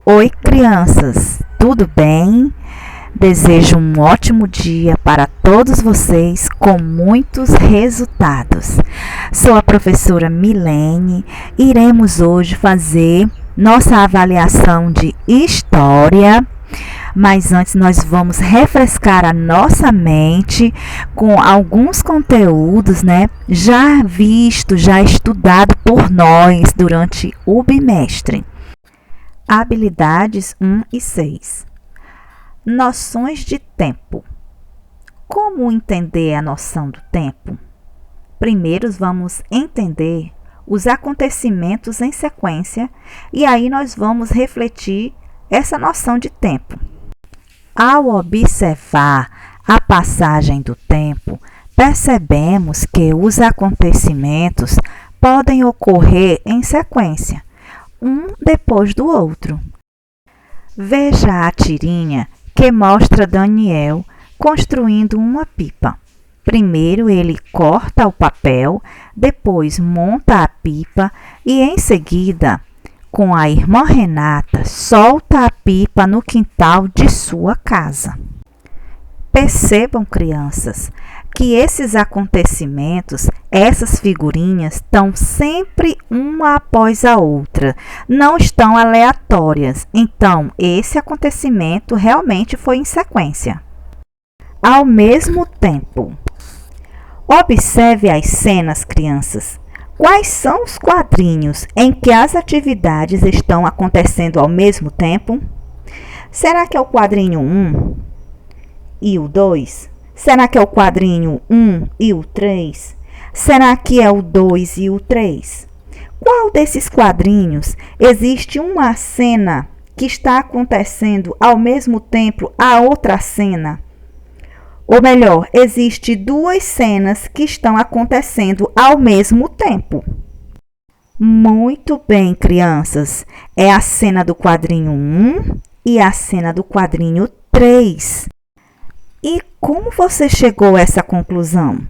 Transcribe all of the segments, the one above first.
Oi, crianças, tudo bem? Desejo um ótimo dia para todos vocês com muitos resultados. Sou a professora Milene e iremos hoje fazer nossa avaliação de história. Mas antes nós vamos refrescar a nossa mente com alguns conteúdos, já visto, já estudado por nós durante o bimestre. Habilidades 1 e 6. Noções de tempo. Como entender a noção do tempo? Primeiro vamos entender os acontecimentos em sequência e aí nós vamos refletir essa noção de tempo. Ao observar a passagem do tempo, percebemos que os acontecimentos podem ocorrer em sequência, um depois do outro. Veja a tirinha que mostra Daniel construindo uma pipa. Primeiro ele corta o papel, depois monta a pipa e em seguida, com a irmã Renata, solta a pipa no quintal de sua casa. Percebam, crianças, que esses acontecimentos, essas figurinhas, estão sempre uma após a outra, não estão aleatórias. Então, esse acontecimento realmente foi em sequência. Ao mesmo tempo, observe as cenas, crianças. Quais são os quadrinhos em que as atividades estão acontecendo ao mesmo tempo? Será que é o quadrinho 1 e o 2? Será que é o quadrinho 1 e o 3? Será que é o 2 e o 3? Qual desses quadrinhos existe uma cena que está acontecendo ao mesmo tempo a outra cena? Ou melhor, existe duas cenas que estão acontecendo ao mesmo tempo. Muito bem, crianças. É a cena do quadrinho 1 e a cena do quadrinho 3. E como você chegou a essa conclusão?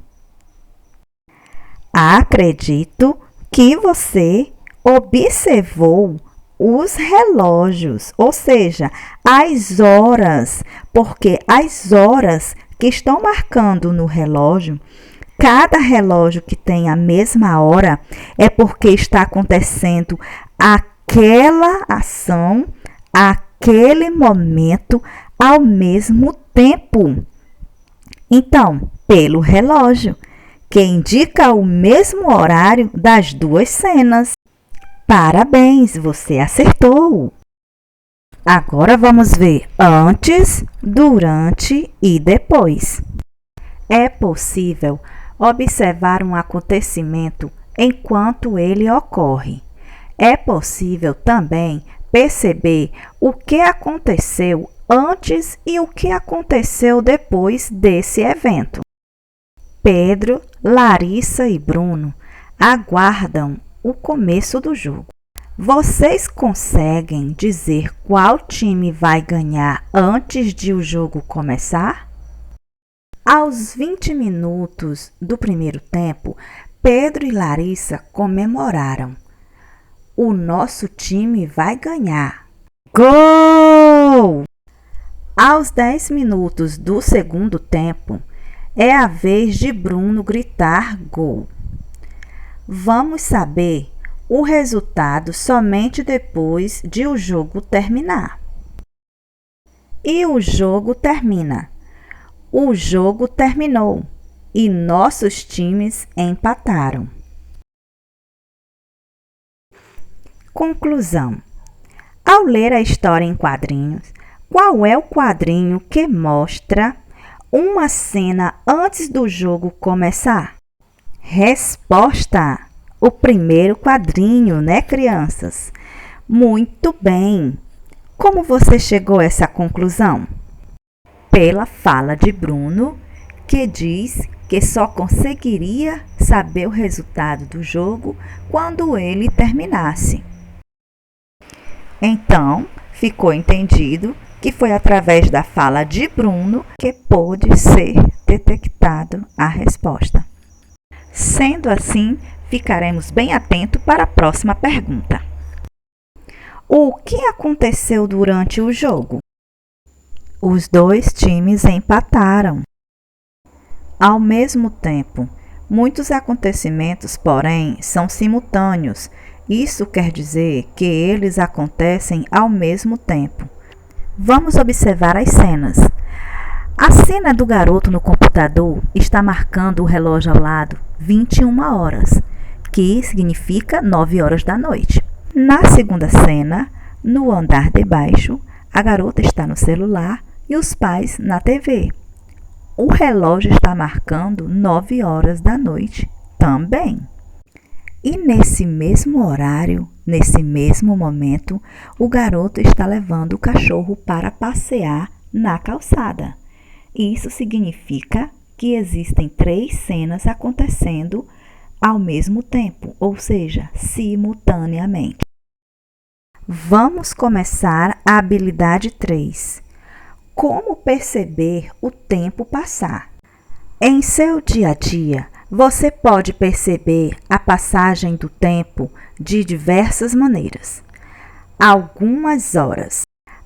Acredito que você observou os relógios, ou seja, as horas, porque as horas que estão marcando no relógio, cada relógio que tem a mesma hora é porque está acontecendo aquela ação, aquele momento ao mesmo tempo. Então, pelo relógio, que indica o mesmo horário das duas cenas. Parabéns, você acertou! Agora vamos ver antes, durante e depois. É possível observar um acontecimento enquanto ele ocorre. É possível também perceber o que aconteceu antes e o que aconteceu depois desse evento. Pedro, Larissa e Bruno aguardam o começo do jogo. Vocês conseguem dizer qual time vai ganhar antes de o jogo começar? Aos 20 minutos do primeiro tempo, Pedro e Larissa comemoraram. O nosso time vai ganhar. Gol! Aos 10 minutos do segundo tempo, é a vez de Bruno gritar gol. Vamos saber o resultado somente depois de o jogo terminar. E o jogo termina. O jogo terminou e nossos times empataram. Conclusão. Ao ler a história em quadrinhos, qual é o quadrinho que mostra uma cena antes do jogo começar? Resposta: o primeiro quadrinho, crianças? Muito bem! Como você chegou a essa conclusão? Pela fala de Bruno, que diz que só conseguiria saber o resultado do jogo quando ele terminasse. Então, ficou entendido que foi através da fala de Bruno que pôde ser detectado a resposta. Sendo assim, ficaremos bem atentos para a próxima pergunta. O que aconteceu durante o jogo? Os dois times empataram. Ao mesmo tempo, muitos acontecimentos, porém, são simultâneos. Isso quer dizer que eles acontecem ao mesmo tempo. Vamos observar as cenas. A cena do garoto no computador está marcando o relógio ao lado 21 horas, que significa 9 horas da noite. Na segunda cena, no andar de baixo, a garota está no celular e os pais na TV. O relógio está marcando 9 horas da noite também. E nesse mesmo horário, nesse mesmo momento, o garoto está levando o cachorro para passear na calçada. Isso significa que existem 3 cenas acontecendo ao mesmo tempo, ou seja, simultaneamente. Vamos começar a habilidade 3. Como perceber o tempo passar? Em seu dia a dia, você pode perceber a passagem do tempo de diversas maneiras. Algumas horas.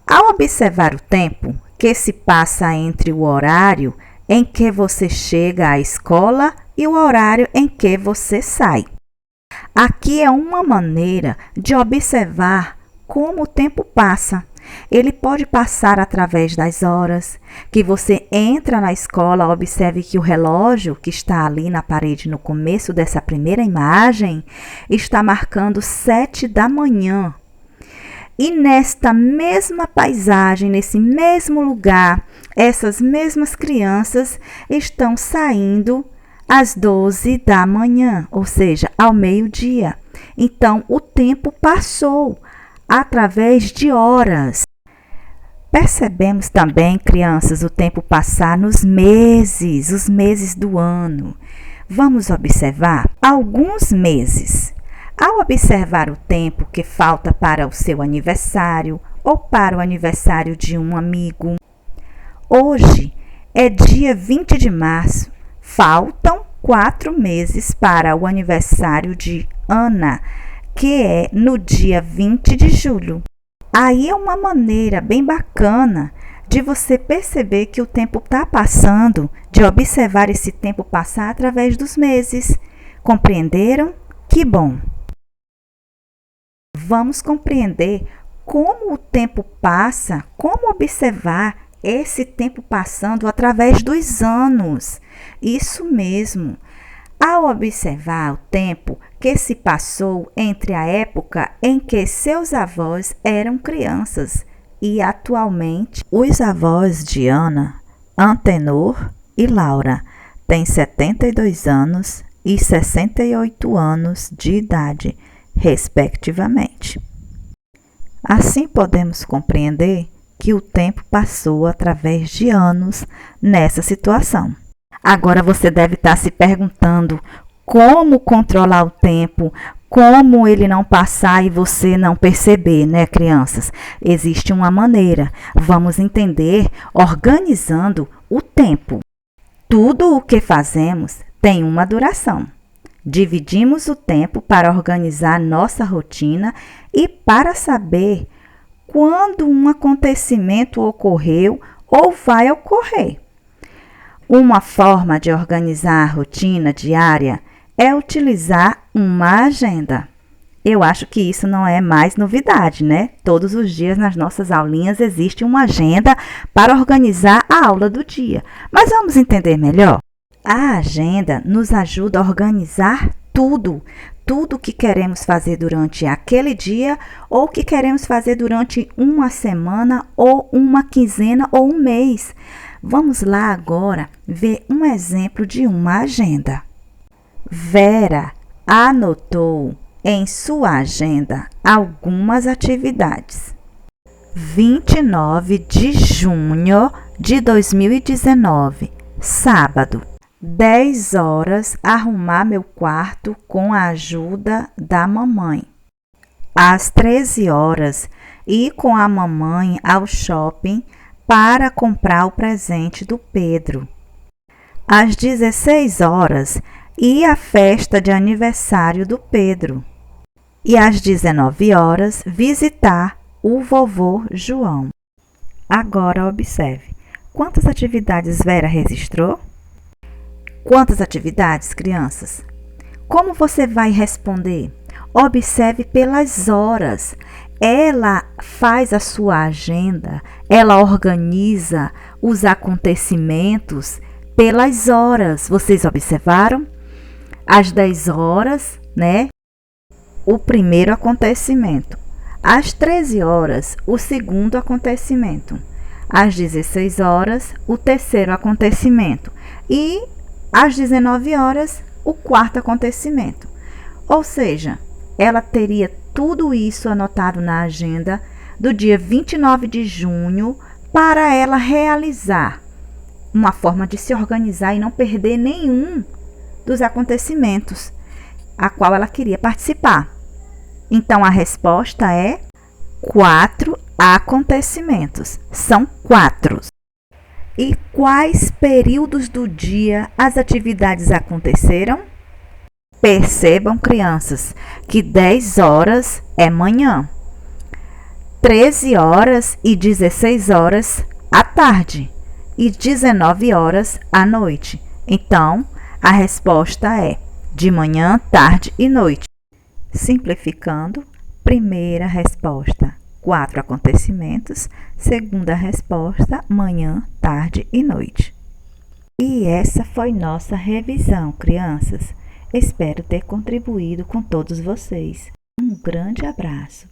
Ao observar o tempo que se passa entre o horário em que você chega à escola e o horário em que você sai. Aqui é uma maneira de observar como o tempo passa. Ele pode passar através das horas, que você entra na escola, observe que o relógio que está ali na parede no começo dessa primeira imagem está marcando 7 da manhã. E nesta mesma paisagem, nesse mesmo lugar, essas mesmas crianças estão saindo às 12 da manhã, ou seja, ao meio-dia. Então, o tempo passou através de horas. Percebemos também, crianças, o tempo passar nos meses, os meses do ano. Vamos observar alguns meses. Ao observar o tempo que falta para o seu aniversário ou para o aniversário de um amigo, hoje é dia 20 de março, faltam 4 meses para o aniversário de Ana, que é no dia 20 de julho. Aí é uma maneira bem bacana de você perceber que o tempo está passando, de observar esse tempo passar através dos meses. Compreenderam? Que bom! Vamos compreender como o tempo passa, como observar esse tempo passando através dos anos. Isso mesmo. Ao observar o tempo que se passou entre a época em que seus avós eram crianças e atualmente os avós de Ana, Antenor e Laura têm 72 anos e 68 anos de idade, respectivamente. Assim podemos compreender que o tempo passou através de anos nessa situação. Agora você deve estar se perguntando como controlar o tempo, como ele não passar e você não perceber, né, crianças? Existe uma maneira. Vamos entender organizando o tempo. Tudo o que fazemos tem uma duração. Dividimos o tempo para organizar nossa rotina e para saber quando um acontecimento ocorreu ou vai ocorrer. Uma forma de organizar a rotina diária é utilizar uma agenda. Eu acho que isso não é mais novidade, né? Todos os dias nas nossas aulinhas existe uma agenda para organizar a aula do dia. Mas vamos entender melhor? A agenda nos ajuda a organizar tudo que queremos fazer durante aquele dia ou que queremos fazer durante uma semana ou uma quinzena ou um mês. Vamos lá agora ver um exemplo de uma agenda. Vera anotou em sua agenda algumas atividades. 29 de junho de 2019, sábado. 10 horas, arrumar meu quarto com a ajuda da mamãe. Às 13 horas, ir com a mamãe ao shopping para comprar o presente do Pedro. Às 16 horas, ir à festa de aniversário do Pedro. e às 19 horas visitar o vovô João. Agora observe. Quantas atividades Vera registrou? Quantas atividades, crianças? Como você vai responder? Observe pelas horas. Ela faz a sua agenda, ela organiza os acontecimentos pelas horas. Vocês observaram? Às 10 horas, né? O primeiro acontecimento. Às 13 horas, o segundo acontecimento. Às 16 horas, o terceiro acontecimento. E às 19 horas, o quarto acontecimento. Ou seja, ela teria tudo isso anotado na agenda do dia 29 de junho para ela realizar uma forma de se organizar e não perder nenhum dos acontecimentos a qual ela queria participar. Então, a resposta é 4 acontecimentos. São 4. E quais períodos do dia as atividades aconteceram? Percebam, crianças, que 10 horas é manhã, 13 horas e 16 horas à tarde e 19 horas à noite. Então, a resposta é de manhã, tarde e noite. Simplificando, primeira resposta, 4 acontecimentos. Segunda resposta, manhã, tarde e noite. E essa foi nossa revisão, crianças. Espero ter contribuído com todos vocês. Um grande abraço.